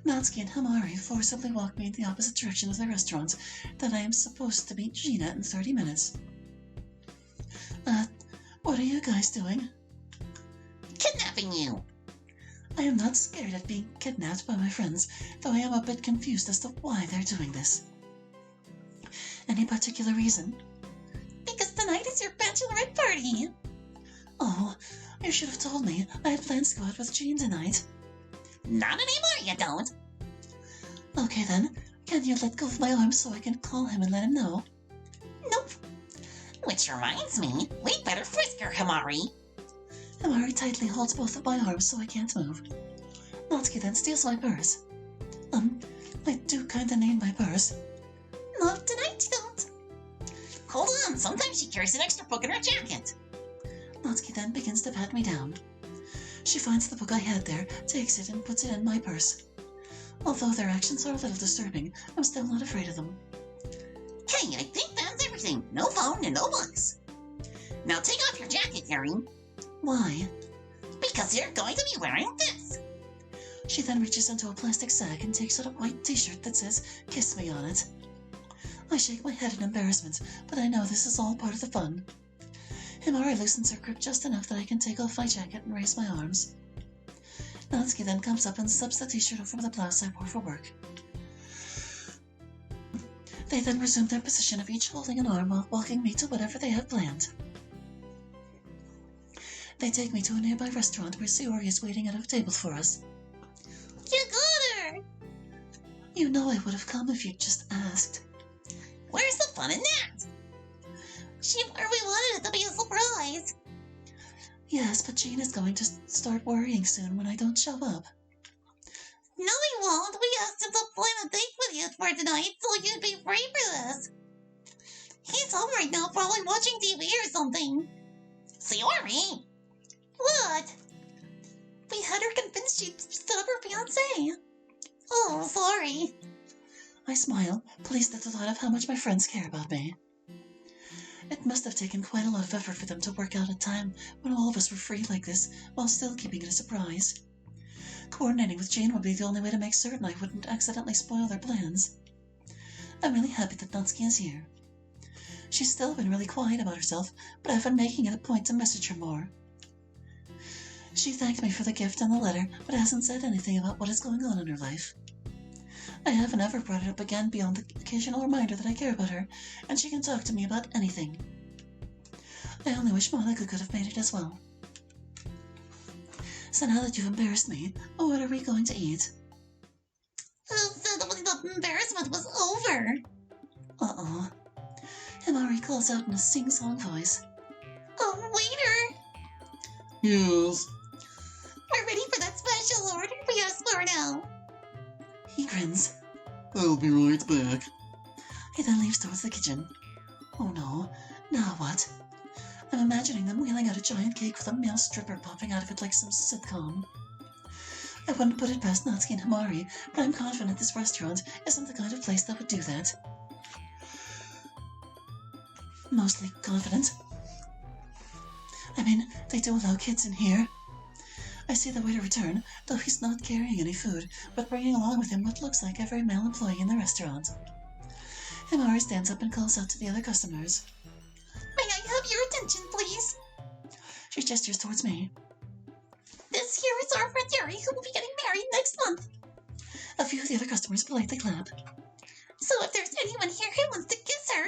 Natsuki and Hamari forcibly walk me in the opposite direction of the restaurant that I am supposed to meet Gina in 30 minutes. What are you guys doing? Kidnapping you! I am not scared of being kidnapped by my friends, though I am a bit confused as to why they're doing this. Any particular reason? Because tonight is your bachelorette party! Oh, you should have told me. I had plans to go out with Jean tonight. Not anymore, you don't! Okay then, can you let go of my arm so I can call him and let him know? Nope. Which reminds me, we'd better frisk her, Hamari. Hamari tightly holds both of my arms so I can't move. Natsuki then steals my purse. I do kinda need my purse. Not tonight, you don't. Hold on, sometimes she carries an extra book in her jacket. Natsuki then begins to pat me down. She finds the book I had there, takes it, and puts it in my purse. Although their actions are a little disturbing, I'm still not afraid of them. Hey, I think that's everything. No phone and no books. Now take off your jacket, Harry. Why? Because you're going to be wearing this. She then reaches into a plastic sack and takes out a white t-shirt that says, "Kiss me" on it. I shake my head in embarrassment, but I know this is all part of the fun. Himari loosens her grip just enough that I can take off my jacket and raise my arms. Natsuki then comes up and subs the t-shirt over the blouse I wore for work. They then resume their position of each holding an arm while walking me to whatever they have planned. They take me to a nearby restaurant where Sayori is waiting at a table for us. You got her! You know I would have come if you'd just asked. Where's the fun in that? We wanted it to be a surprise. Yes, but Jean is going to start worrying soon when I don't show up. No, he won't. We asked him to plan a date with you for tonight so you'd be free for this. He's home right now, probably watching TV or something. Sayori! What? We had her convinced she'd stood up her fiancé. Oh, sorry. I smile, pleased at the thought of how much my friends care about me. It must have taken quite a lot of effort for them to work out a time when all of us were free like this, while still keeping it a surprise. Coordinating with Jane would be the only way to make certain I wouldn't accidentally spoil their plans. I'm really happy that Natsuki is here. She's still been really quiet about herself, but I've been making it a point to message her more. She thanked me for the gift and the letter, but hasn't said anything about what is going on in her life. I haven't ever brought it up again beyond the occasional reminder that I care about her, and she can talk to me about anything. I only wish Monica could have made it as well. So now that you've embarrassed me, what are we going to eat? The embarrassment was over. Uh-oh. Himari calls out in a sing-song voice. Oh, waiter! Yes. We're ready for that special order we asked for now. He grins. I'll be right back. He then leaves towards the kitchen. Oh no, now what? I'm imagining them wheeling out a giant cake with a male stripper popping out of it like some sitcom. I wouldn't put it past Natsuki and Himari, but I'm confident this restaurant isn't the kind of place that would do that. Mostly confident. I mean, they do allow kids in here. I see the waiter return, though he's not carrying any food, but bringing along with him what looks like every male employee in the restaurant. Himari stands up and calls out to the other customers. May I have your attention, please? She gestures towards me. This here is our friend Yuri, who will be getting married next month. A few of the other customers politely clap. So if there's anyone here who wants to kiss her,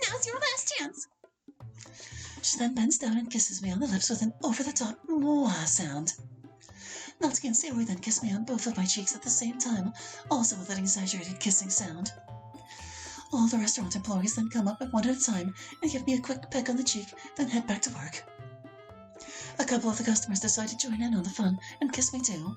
now's your last chance. She then bends down and kisses me on the lips with an over-the-top mwah sound. Natsuki and Sayori then kiss me on both of my cheeks at the same time, also with an exaggerated kissing sound. All the restaurant employees then come up one at a time and give me a quick peck on the cheek, then head back to work. A couple of the customers decide to join in on the fun and kiss me too.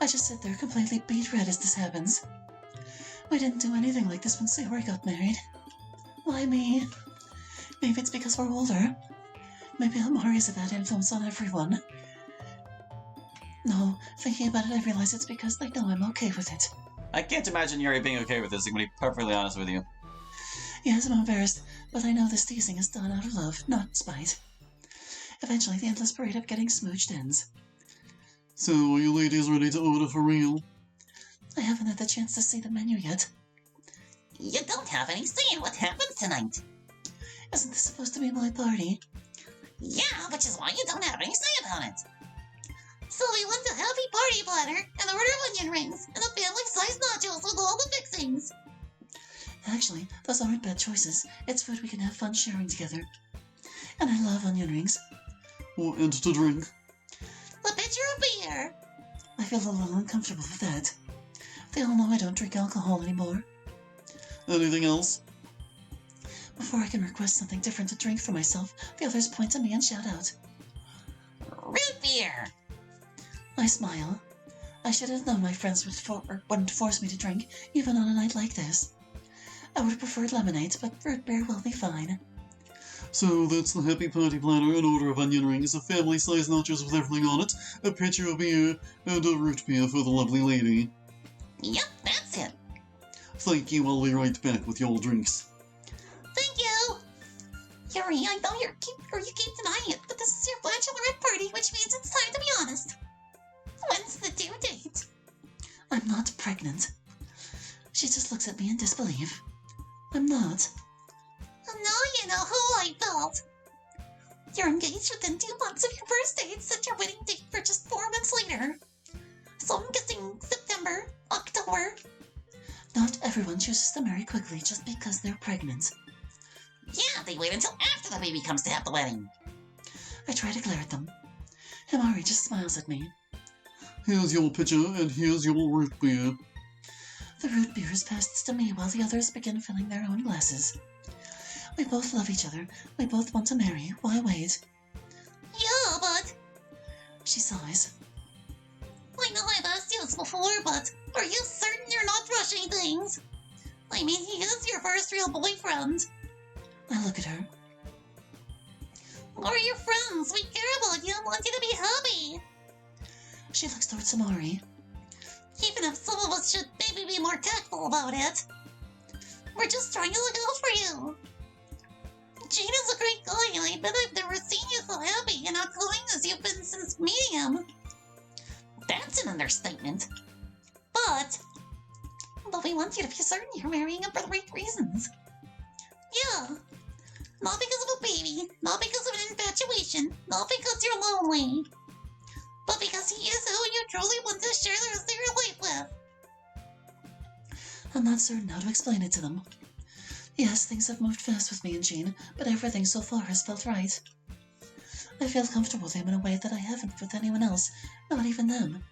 I just sit there completely beet red as this happens. We didn't do anything like this when Sayori got married. Why me? Maybe it's because we're older. Maybe Himari is a bad influence on everyone. No, thinking about it I realize it's because they know I'm okay with it. I can't imagine Yuri being okay with this, I'm gonna be perfectly honest with you. Yes, I'm embarrassed, but I know this teasing is done out of love, not spite. Eventually, the endless parade of getting smooched ends. So, are you ladies ready to order for real? I haven't had the chance to see the menu yet. You don't have any say in what happens tonight. Isn't this supposed to be my party? Yeah, which is why you don't have any say about it. So we want a happy party platter, an order of onion rings, and a family-sized nachos with all the fixings. Actually, those aren't bad choices. It's food we can have fun sharing together. And I love onion rings. Oh, and to drink? A pitcher of beer. I feel a little uncomfortable with that. They all know I don't drink alcohol anymore. Anything else? Before I can request something different to drink for myself, the others point to me and shout out. Root beer. I smile. I should have known my friends wouldn't force me to drink, even on a night like this. I would have preferred lemonade, but root beer will be fine. So, that's the happy party platter, an order of onion rings, a family-sized nachos with everything on it, a pitcher of beer, and a root beer for the lovely lady. Yep, that's it. Thank you, I'll be right back with your drinks. Thank you. Yuri, I know you keep denying it, but this is your bachelorette party, which means it's time to be honest. When's the due date? I'm not pregnant. She just looks at me in disbelief. I'm not. Now you know how I felt. You're engaged within 2 months of your first date, set your wedding date for just 4 months later. So I'm guessing September, October. Not everyone chooses to marry quickly just because they're pregnant. Yeah, they wait until after the baby comes to have the wedding. I try to glare at them. Himari just smiles at me. Here's your pitcher, and here's your root beer. The root beer is passed to me while the others begin filling their own glasses. We both love each other. We both want to marry. Why wait? Yeah, but... She sighs. I know I've asked you this before, but are you certain you're not rushing things? I mean, he is your first real boyfriend. I look at her. We're your friends. We care about you and want you to be happy. She looks towards Himari. Even if some of us should maybe be more tactful about it. We're just trying to look out for you. Gene is a great guy, and I bet I've never seen you so happy and outgoing as you've been since meeting him. That's an understatement. But we want you to be certain you're marrying him for the right reasons. Yeah. Not because of a baby, not because of an infatuation, not because you're lonely. But because he is who you truly want to share the rest of your life with. I'm not certain how to explain it to them. Yes, things have moved fast with me and Jean, but everything so far has felt right. I feel comfortable with him in a way that I haven't with anyone else, not even them.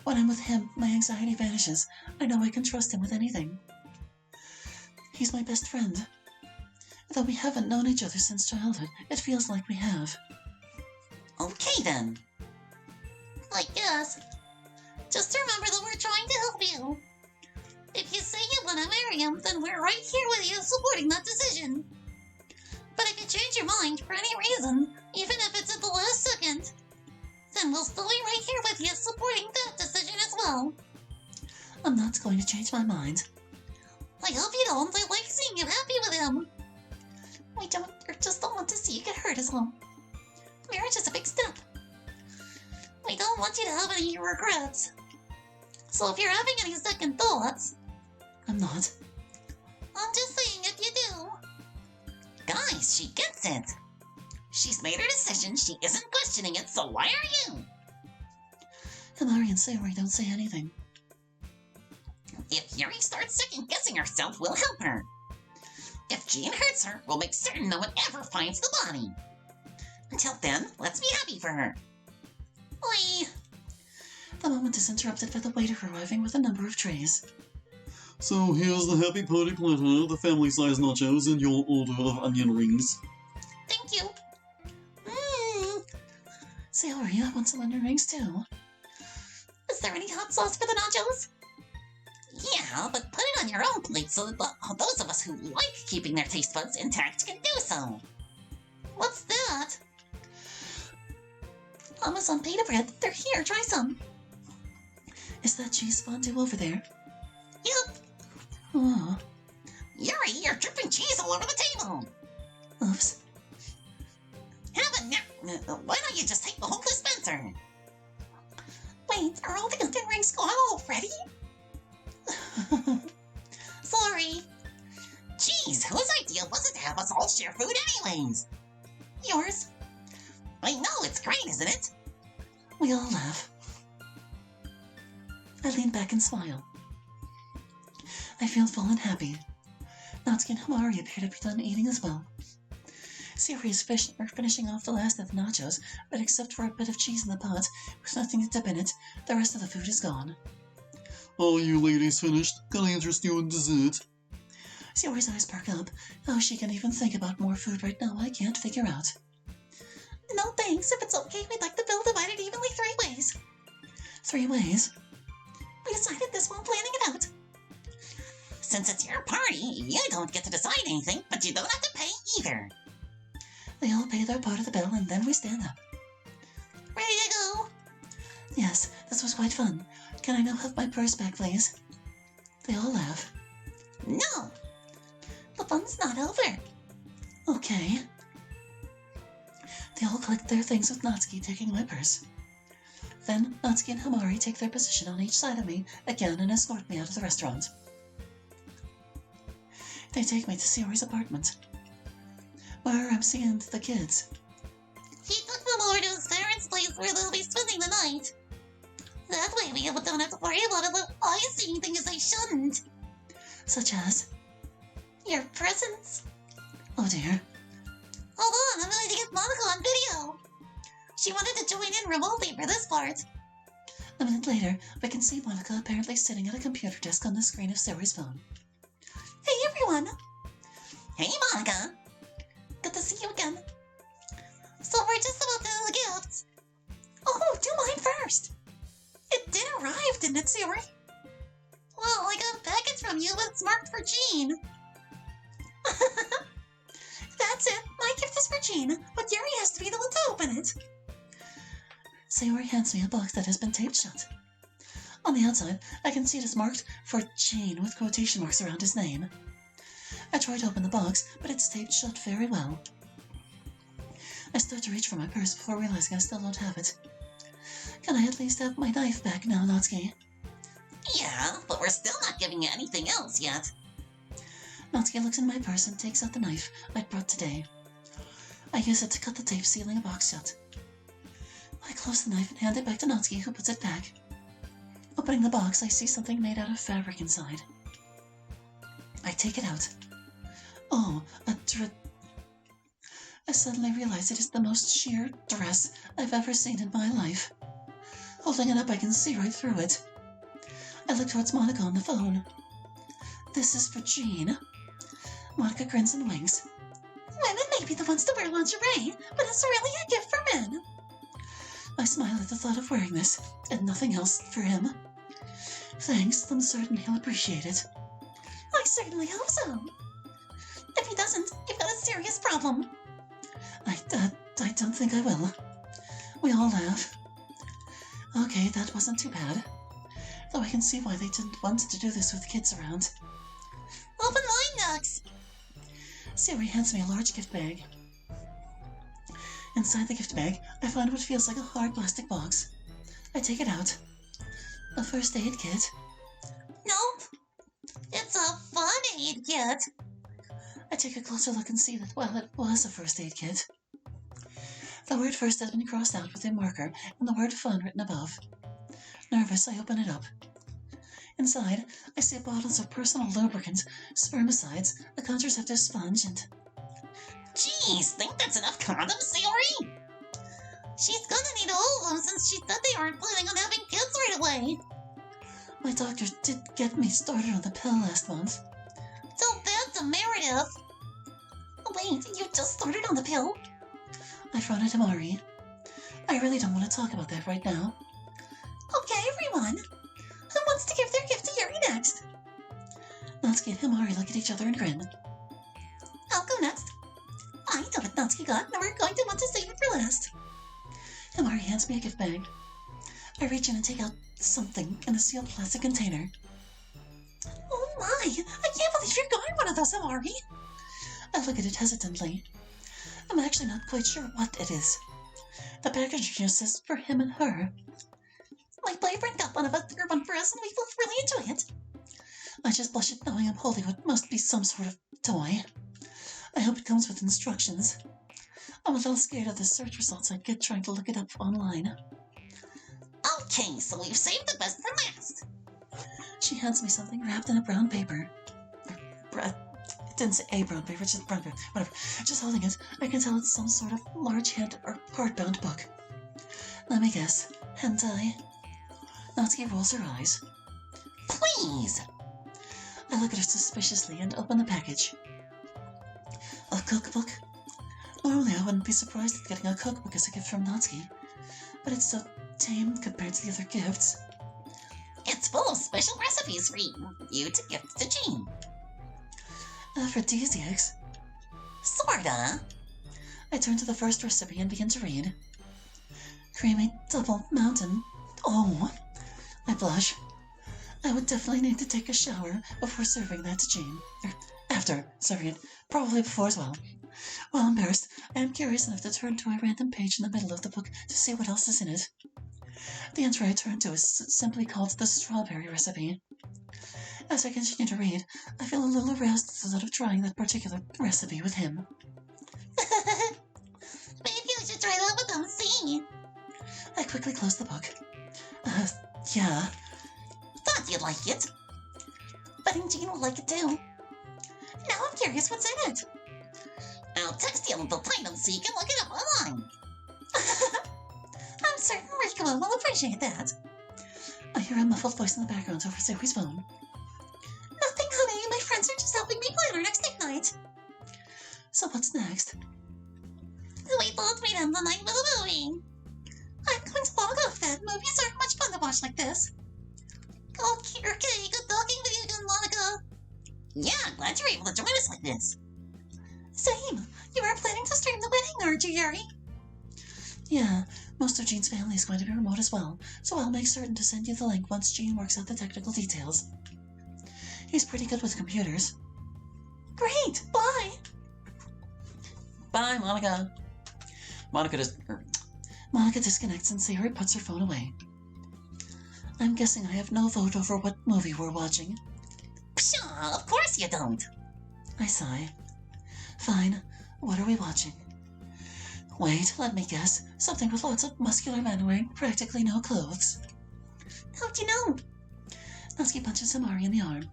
When I'm with him, my anxiety vanishes. I know I can trust him with anything. He's my best friend. Though we haven't known each other since childhood, it feels like we have. Okay then. I guess. Just remember that we're trying to help you. If you say you want to marry him, then we're right here with you supporting that decision. But if you change your mind for any reason, even if it's at the last second, then we'll still be right here with you supporting that decision as well. I'm not going to change my mind. I hope you don't. I like seeing you happy with him. We just don't want to see you get hurt as well. Marriage is a big step. We don't want you to have any regrets. So if you're having any second thoughts... I'm not. I'm just saying if you do. Guys, she gets it. She's made her decision, she isn't questioning it, so why are you? Himari and Sayori don't say anything. If Yuri starts second-guessing herself, we'll help her. If Jean hurts her, we'll make certain no one ever finds the body. Until then, let's be happy for her. Oi! The moment is interrupted by the waiter arriving with a number of trays. So here's the happy party platter, the family-sized nachos, and your order of onion rings. Thank you. Sayori, I want some onion rings too. Is there any hot sauce for the nachos? Yeah, but put it on your own plate so that those of us who like keeping their taste buds intact can do so. What's that? Hummus on pita bread. They're here. Try some. Is that cheese fondue over there? Yep. Oh, Yuri, you're dripping cheese all over the table. oops. Why don't you just take the whole dispenser? Wait, are all the onion rings gone already? Sorry. Jeez, whose idea was it to have us all share food anyways? Yours. I know, it's great, isn't it? We all laugh. I lean back and smile. I feel full and happy. Natsuki and Hamari appear to be done eating as well. Sayori is finishing off the last of the nachos, but except for a bit of cheese in the pot, with nothing to dip in it, the rest of the food is gone. Are you ladies finished? Can I interest you in dessert? Sayori's eyes perk up. How she can even think about more food right now, I can't figure out. No thanks, if it's okay, we'd like the bill divided evenly 3 ways. 3 ways? We decided this while planning it out. Since it's your party, you don't get to decide anything, but you don't have to pay either. They all pay their part of the bill and then we stand up. Ready to go? Yes, this was quite fun. Can I now have my purse back, please? They all laugh. No! The fun's not over. Okay. They all collect their things with Natsuki taking my purse. Then Natsuki and Hamari take their position on each side of me again and escort me out of the restaurant. They take me to Sayori's apartment, where I'm seeing the kids. He took them over to his parents' place where they'll be spending the night. That way we don't have to worry about the eye-seeing things they shouldn't. Such as? Your presents. Oh dear. Hold on, I'm going to get Monica on video. She wanted to join in remotely for this part. A minute later, we can see Monica apparently sitting at a computer desk on the screen of Sayori's phone. Hey everyone! Hey Monica! Good to see you again. So we're just about to do the gifts. Oh, do mine first. It did arrive, didn't it, Sayori? Well, I got a package from you, but it's marked for Jean. That's it. My gift is for Jean, but Yuri has to be the one to open it. Sayori hands me a box that has been taped shut. On the outside, I can see it is marked for Jean with quotation marks around his name. I try to open the box, but it's taped shut very well. I start to reach for my purse before realizing I still don't have it. Can I at least have my knife back now, Natsuki? Yeah, but we're still not giving you anything else yet. Natsuki looks in my purse and takes out the knife I'd brought today. I use it to cut the tape sealing a box shut. I close the knife and hand it back to Natsuki, who puts it back. Opening the box, I see something made out of fabric inside. I take it out. Oh, I suddenly realize it is the most sheer dress I've ever seen in my life. Holding it up, I can see right through it. I look towards Monica on the phone. This is for Jean. Monica grins and winks. Women may be the ones to wear lingerie, but it's really a gift for men. I smile at the thought of wearing this, and nothing else for him. Thanks, I'm certain he'll appreciate it. I certainly hope so. If he doesn't, you've got a serious problem. I don't think I will. We all laugh. Okay, that wasn't too bad. Though I can see why they didn't want to do this with kids around. Open mine next. Sayori hands me a large gift bag. Inside the gift bag, I find what feels like a hard plastic box. I take it out. A first aid kit. Nope. It's a fun aid kit. I take a closer look and see that, well, it was a first aid kit. The word first has been crossed out with a marker and the word fun written above. Nervous, I open it up. Inside, I see bottles of personal lubricant, spermicides, a contraceptive sponge, and... Jeez, think that's enough condoms, Sayori? She's gonna need all of them since she said they aren't planning on having kids right away. My doctor did get me started on the pill last month. So that's a Meredith. Wait, you just started on the pill? I frown at Hamari. I really don't want to talk about that right now. Okay, everyone. Who wants to give their gift to Yuri next? Natsuki and Hamari look at each other and grin. I'll go next. I know what Natsuki got, and we're going to want to save it for last. Hamari hands me a gift bag. I reach in and take out something in a sealed plastic container. Oh my! I can't believe you're getting one of those, Hamari. I look at it hesitantly. I'm actually not quite sure what it is. The packaging just says for him and her. My boyfriend got one for us, and we both really enjoy it. I just blush at knowing I'm holding what must be some sort of toy. I hope it comes with instructions. I'm a little scared of the search results I'd get trying to look it up online. Okay, so we've saved the best for last. She hands me something wrapped in a brown paper. It didn't say a brown paper, just brown paper. Whatever. Just holding it, I can tell it's some sort of large head or hardbound book. Let me guess. Hentai. Natsuki rolls her eyes. Please! I look at her suspiciously and open the package. A cookbook? Normally I wouldn't be surprised at getting a cookbook as a gift from Natsuki, but it's so tame compared to the other gifts. It's full of special recipes for you to gift to Jean. Aphrodisiacs? Sorta. I turn to the first recipe and begin to read. Creamy double mountain. Oh, I blush. I would definitely need to take a shower before serving that to Jean. After serving it, probably before as well. While embarrassed, I am curious enough to turn to a random page in the middle of the book to see what else is in it. The entry I turn to is simply called the strawberry recipe. As I continue to read, I feel a little aroused at the thought of trying that particular recipe with him. Maybe you should try that with them, see? I quickly close the book. Yeah. Thought you'd like it. Betting Jean will like it too. Now I'm curious what's in it. I'll text you the title so you can look it up online. I'm certain Rico will appreciate that. I hear a muffled voice in the background over Zoe's phone. Nothing, honey. My friends are just helping me plan our next date night. So what's next? We both meet in the night with a movie. I'm going to log off that. Movies aren't much fun to watch like this. Okay, good talking with you again, Monica. Yeah, glad you're able to join us like this. Same. You are planning to stream the wedding, aren't you, Yuri? Yeah, most of Jean's family is going to be remote as well, so I'll make certain to send you the link once Jean works out the technical details. He's pretty good with computers. Great, bye. Bye, Monica. Monica disconnects and Sayori puts her phone away. I'm guessing I have no vote over what movie we're watching. Pshaw, of course you don't. I sigh. Fine, what are we watching? Wait, let me guess. Something with lots of muscular men wearing practically no clothes. How'd you know? Natsuki punches Himari in the arm.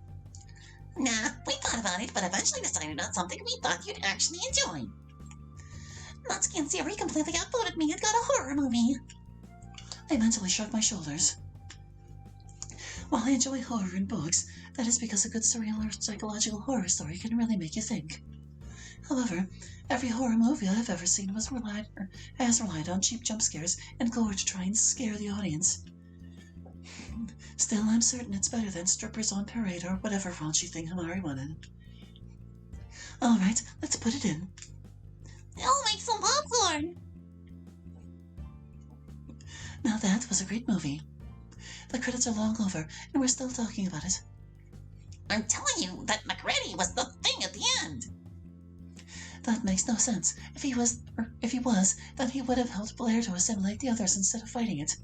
Nah, we thought about it, but eventually decided on something we thought you'd actually enjoy. Natsuki and Sayori completely outvoted me and got a horror movie. I mentally shrug my shoulders. While I enjoy horror in books, that is because a good surreal or psychological horror story can really make you think. However, every horror movie I've ever seen has relied on cheap jump scares and gore to try and scare the audience. Still, I'm certain it's better than strippers on parade or whatever raunchy thing Himari wanted. Alright, let's put it in. I'll make some popcorn. Now that was a great movie. The credits are long over, and we're still talking about it. I'm telling you that McReady was the thing at the end. That makes no sense. If he was, then he would have helped Blair to assimilate the others instead of fighting it.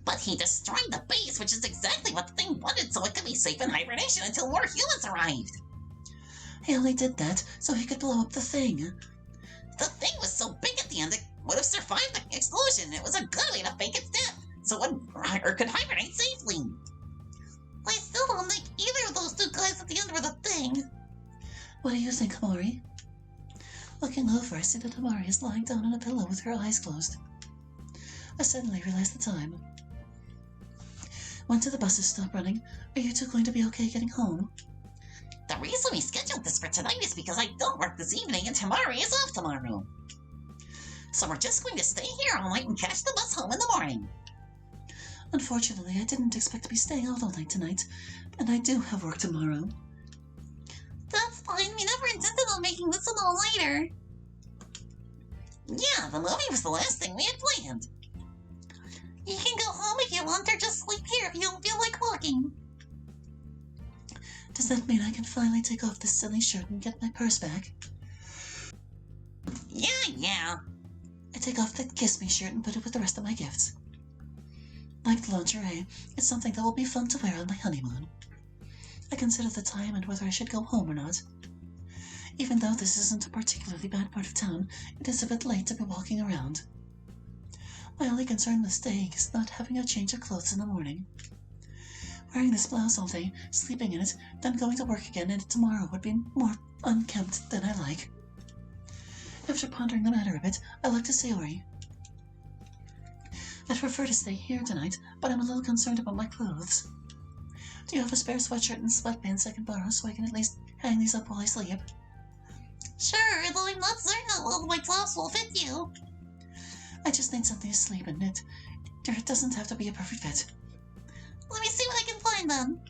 But he destroyed the base, which is exactly what the thing wanted, so it could be safe in hibernation until more humans arrived. He only did that so he could blow up the thing. The thing was so big at the end it would have survived the explosion. It was a good way to fake its death, so it could hibernate safely. I still don't think either of those two guys at the end were the thing. What do you think, Himari? Looking over, I see that Himari is lying down on a pillow with her eyes closed. I suddenly realize the time. When do the buses stop running? Are you two going to be okay getting home? The reason we scheduled this for tonight is because I don't work this evening and Himari is off tomorrow. So we're just going to stay here all night and catch the bus home in the morning. Unfortunately, I didn't expect to be staying out all night tonight, and I do have work tomorrow. That's fine. We never intended on making this a little later. Yeah, the movie was the last thing we had planned. You can go home if you want, or just sleep here if you don't feel like walking. Does that mean I can finally take off this silly shirt and get my purse back? Yeah. I take off that Kiss Me shirt and put it with the rest of my gifts. Like lingerie, it's something that will be fun to wear on my honeymoon. I consider the time and whether I should go home or not. Even though this isn't a particularly bad part of town, it is a bit late to be walking around. My only concern with staying is not having a change of clothes in the morning. Wearing this blouse all day, sleeping in it, then going to work again in it tomorrow would be more unkempt than I like. After pondering the matter a bit, I looked to Sayori. I'd prefer to stay here tonight, but I'm a little concerned about my clothes. Do you have a spare sweatshirt and sweatpants I can borrow so I can at least hang these up while I sleep? Sure, though I'm not certain that all of my clothes will fit you. I just need something to sleep in it. It doesn't have to be a perfect fit. Let me see what I can find then.